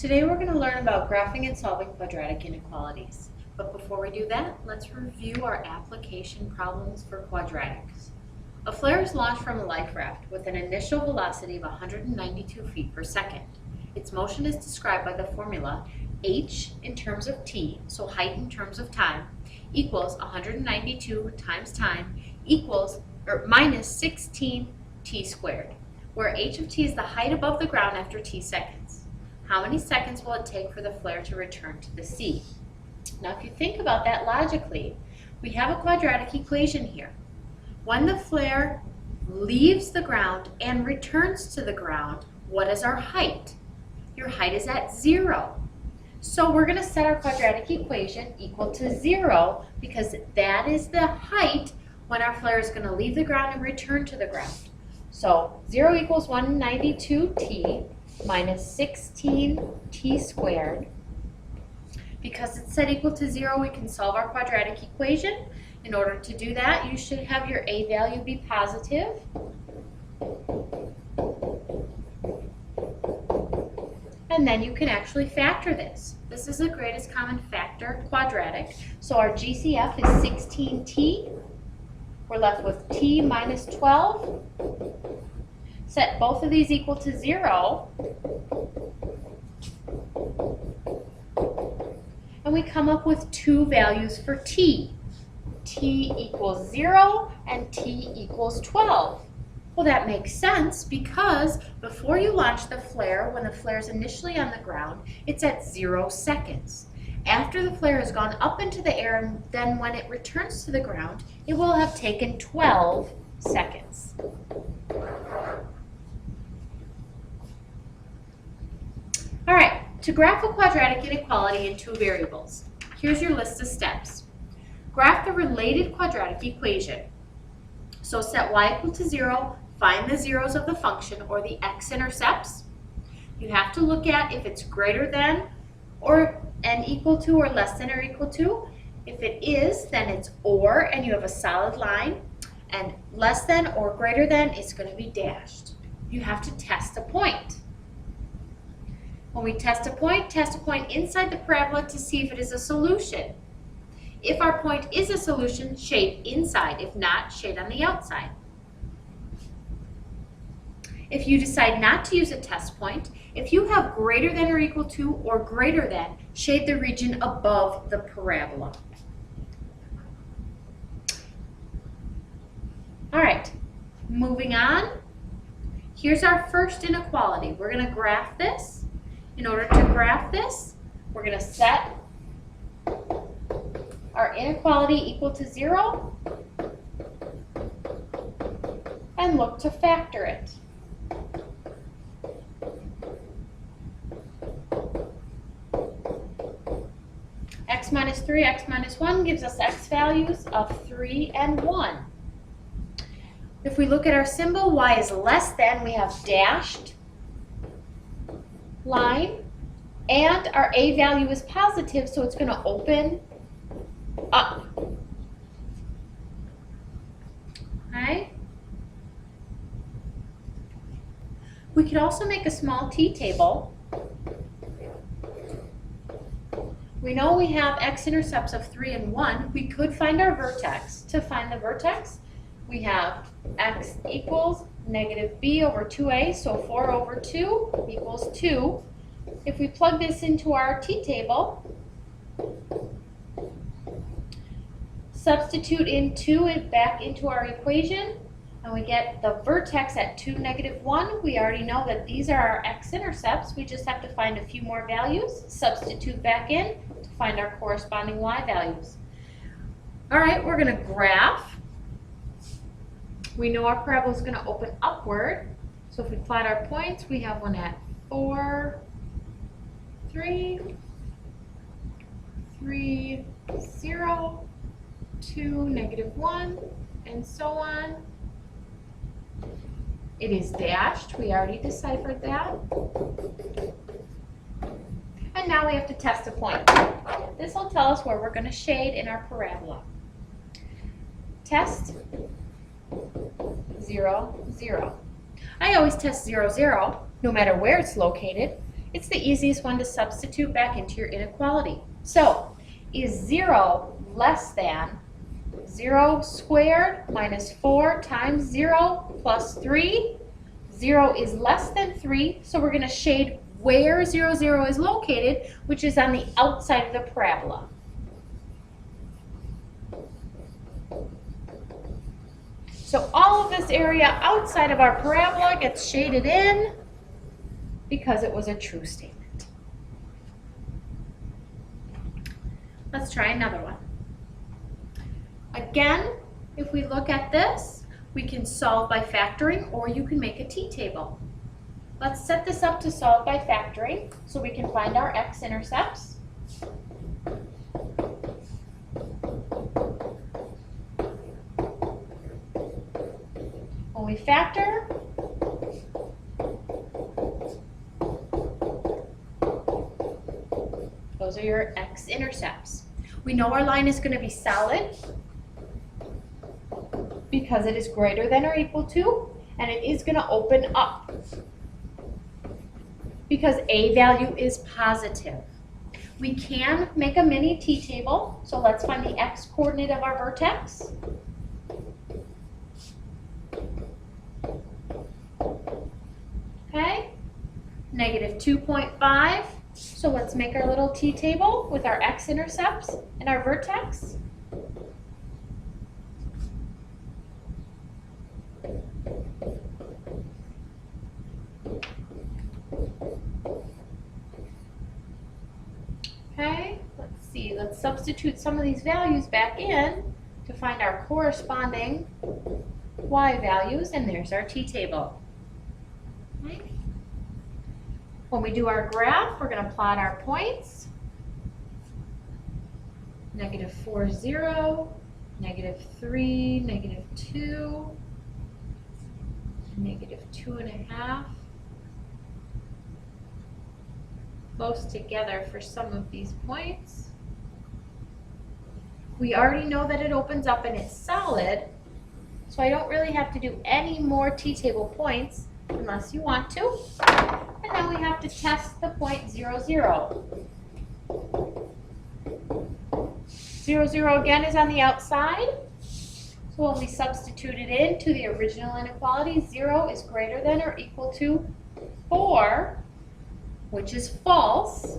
Today we're going to learn about graphing and solving quadratic inequalities. But before we do that, let's review our application problems for quadratics. A flare is launched from a life raft with an initial velocity of 192 feet per second. Its motion is described by the formula h in terms of t, so height in terms of time, equals 192 times time equals minus 16 t squared, where h of t is the height above the ground after t seconds. How many seconds will it take for the flare to return to the sea? Now, if you think about that logically, we have a quadratic equation here. When the flare leaves the ground and returns to the ground, what is our height? Your height is at 0. So we're going to set our quadratic equation equal to 0 because that is the height when our flare is going to leave the ground and return to the ground. So 0 equals 192t minus 16t squared. Because it's set equal to 0, we can solve our quadratic equation. In order to do that, you should have your a value be positive. And then you can actually factor this. This is the greatest common factor quadratic. So our GCF is 16t. We're left with t minus 12. Set both of these equal to 0. And we come up with two values for t. T equals 0 and t equals 12. Well, that makes sense because before you launch the flare, when the flare is initially on the ground, it's at 0 seconds. After the flare has gone up into the air and then when it returns to the ground, it will have taken 12 seconds. All right, to graph a quadratic inequality in two variables, here's your list of steps. Graph the related quadratic equation. So set y equal to 0, find the zeros of the function or the x-intercepts. You have to look at if it's greater than or n equal to or less than or equal to. If it is, then it's or and you have a solid line, and less than or greater than is going to be dashed. You have to test a point. When we test a point inside the parabola to see if it is a solution. If our point is a solution, shade inside. If not, shade on the outside. If you decide not to use a test point, if you have greater than or equal to or greater than, shade the region above the parabola. All right, moving on. Here's our first inequality. We're going to graph this. In order to graph this, we're going to set our inequality equal to 0 and look to factor it. X minus 3, x minus 1 gives us x values of 3 and 1. If we look at our symbol, y is less than, we have dashed line, and our a value is positive, so it's going to open up. Okay. We could also make a small t-table. We know we have x-intercepts of 3 and 1. We could find our vertex. To find the vertex, we have x equals negative b over 2a, so 4 over 2 equals 2. If we plug this into our t-table, substitute in 2 back into our equation, and we get the vertex at 2, negative 1. We already know that these are our x-intercepts. We just have to find a few more values, substitute back in to find our corresponding y values. All right, we're going to graph. We know our parabola is going to open upward. So if we plot our points, we have one at 4, 3, 3, 0, 2, negative 1, and so on. It is dashed. We already deciphered that. And now we have to test a point. This will tell us where we're going to shade in our parabola. Test 0, 0. I always test 0, 0, no matter where it's located. It's the easiest one to substitute back into your inequality. So, is 0 less than 0 squared minus 4 times 0 plus 3? 0 is less than 3, so we're going to shade where 0, 0 is located, which is on the outside of the parabola. So all of this area outside of our parabola gets shaded in because it was a true statement. Let's try another one. Again, if we look at this, we can solve by factoring, or you can make a t-table. Let's set this up to solve by factoring so we can find our x-intercepts. When we factor, those are your x-intercepts. We know our line is going to be solid because it is greater than or equal to, and it is going to open up because a value is positive. We can make a mini t-table, so let's find the x-coordinate of our vertex. Okay, negative 2.5. So let's make our little t-table with our x-intercepts and our vertex. Okay, let's see. Let's substitute some of these values back in to find our corresponding y values, and there's our t-table. Okay. When we do our graph, we're going to plot our points. Negative 4, 0, negative 3, negative 2, negative 2.5. Close together for some of these points. We already know that it opens up and it's solid, so I don't really have to do any more t-table points unless you want to. And then we have to test the point 0, 0. 0, 0 again is on the outside. So when we substitute it into the original inequality, 0 is greater than or equal to 4, which is false.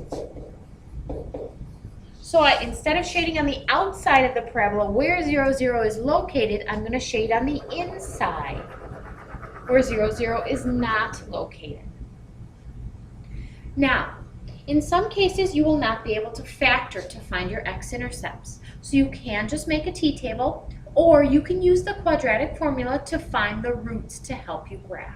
So instead of shading on the outside of the parabola where 0, 0 is located, I'm going to shade on the inside where 0, 0 is not located. Now, in some cases, you will not be able to factor to find your x-intercepts. So you can just make a t-table, or you can use the quadratic formula to find the roots to help you graph.